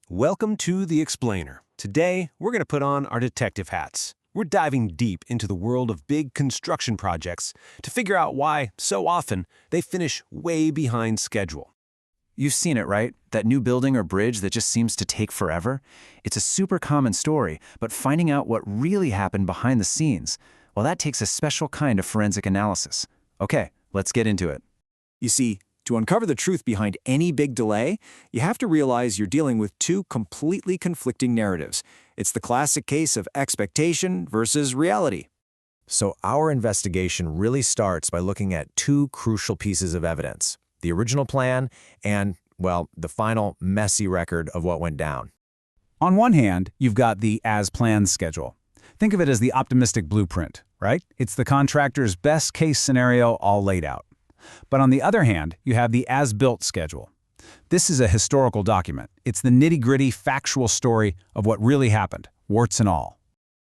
Welcome to The Explainer. Today, we're going to put on our detective hats. We're diving deep into the world of big construction projects to figure out why, so often, they finish way behind schedule. You've seen it, right? That new building or bridge that just seems to take forever? It's a super common story, but finding out what really happened behind the scenes, well, that takes a special kind of forensic analysis. Okay, let's get into it. You see, to uncover the truth behind any big delay, you have to realize you're dealing with two completely conflicting narratives. It's the classic case of expectation versus reality. So our investigation really starts by looking at two crucial pieces of evidence: the original plan and, well, the final messy record of what went down. On one hand, you've got the as-planned schedule. Think of it as the optimistic blueprint, right? It's the contractor's best-case scenario all laid out. But on the other hand, you have the as-built schedule. This is a historical document. It's the nitty-gritty, factual story of what really happened, warts and all.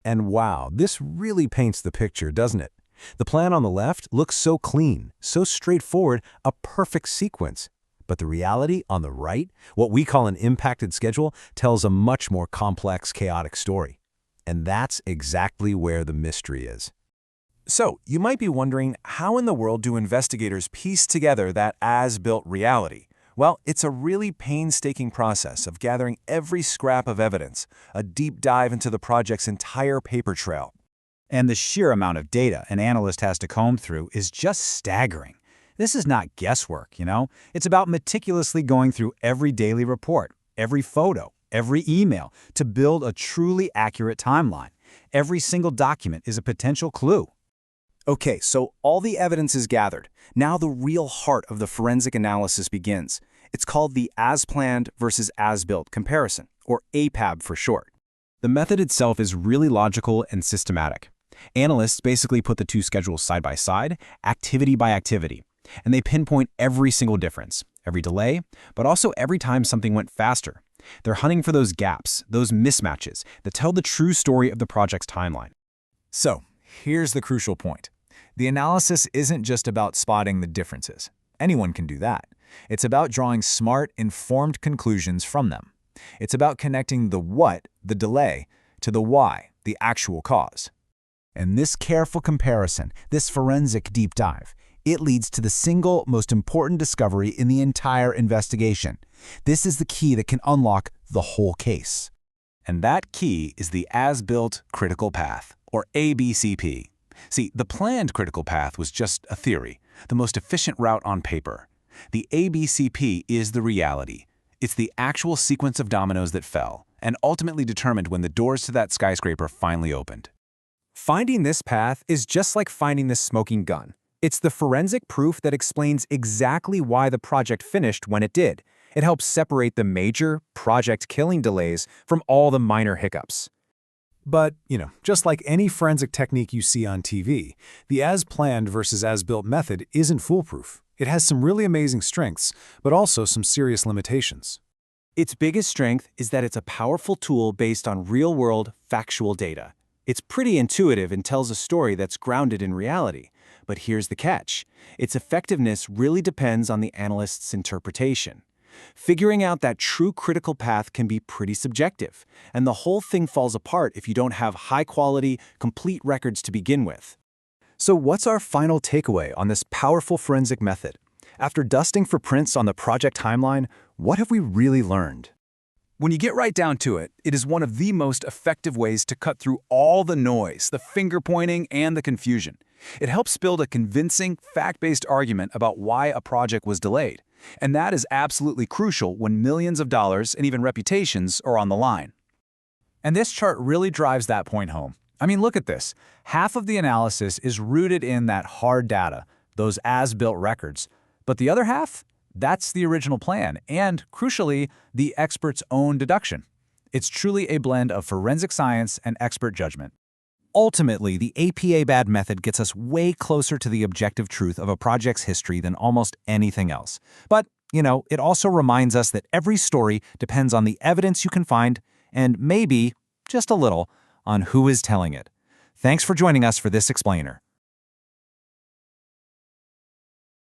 And wow, this really paints the picture, doesn't it? The plan on the left looks so clean, so straightforward, a perfect sequence. But the reality on the right, what we call an impacted schedule, tells a much more complex, chaotic story. And that's exactly where the mystery is. So, you might be wondering, how in the world do investigators piece together that as-built reality? Well, it's a really painstaking process of gathering every scrap of evidence, a deep dive into the project's entire paper trail. And the sheer amount of data an analyst has to comb through is just staggering. This is not guesswork, you know? It's about meticulously going through every daily report, every photo, every email, to build a truly accurate timeline. Every single document is a potential clue. Okay, so all the evidence is gathered. Now the real heart of the forensic analysis begins. It's called the as-planned versus as-built comparison, or APAB for short. The method itself is really logical and systematic. Analysts basically put the two schedules side by side, activity by activity, and they pinpoint every single difference, every delay, but also every time something went faster. They're hunting for those gaps, those mismatches that tell the true story of the project's timeline. So, here's the crucial point. The analysis isn't just about spotting the differences. Anyone can do that. It's about drawing smart, informed conclusions from them. It's about connecting the what, the delay, to the why, the actual cause. And this careful comparison, this forensic deep dive, it leads to the single most important discovery in the entire investigation. This is the key that can unlock the whole case. And that key is the as-built critical path, or ABCP. See, the planned critical path was just a theory, the most efficient route on paper. The ABCP is the reality. It's the actual sequence of dominoes that fell, and ultimately determined when the doors to that skyscraper finally opened. Finding this path is just like finding this smoking gun. It's the forensic proof that explains exactly why the project finished when it did. It helps separate the major, project-killing delays from all the minor hiccups. But, just like any forensic technique you see on TV, the as-planned versus as-built method isn't foolproof. It has some really amazing strengths, but also some serious limitations. Its biggest strength is that it's a powerful tool based on real-world, factual data. It's pretty intuitive and tells a story that's grounded in reality. But here's the catch. Its effectiveness really depends on the analyst's interpretation. Figuring out that true critical path can be pretty subjective, and the whole thing falls apart if you don't have high-quality, complete records to begin with. So what's our final takeaway on this powerful forensic method? After dusting for prints on the project timeline, what have we really learned? When you get right down to it, it is one of the most effective ways to cut through all the noise, the finger-pointing, and the confusion. It helps build a convincing, fact-based argument about why a project was delayed. And that is absolutely crucial when millions of dollars and even reputations are on the line. And this chart really drives that point home. I mean, look at this. Half of the analysis is rooted in that hard data, those as-built records. But the other half? That's the original plan and, crucially, the expert's own deduction. It's truly a blend of forensic science and expert judgment. Ultimately, the APAB method gets us way closer to the objective truth of a project's history than almost anything else. But, it also reminds us that every story depends on the evidence you can find and maybe, just a little, on who is telling it. Thanks for joining us for this explainer.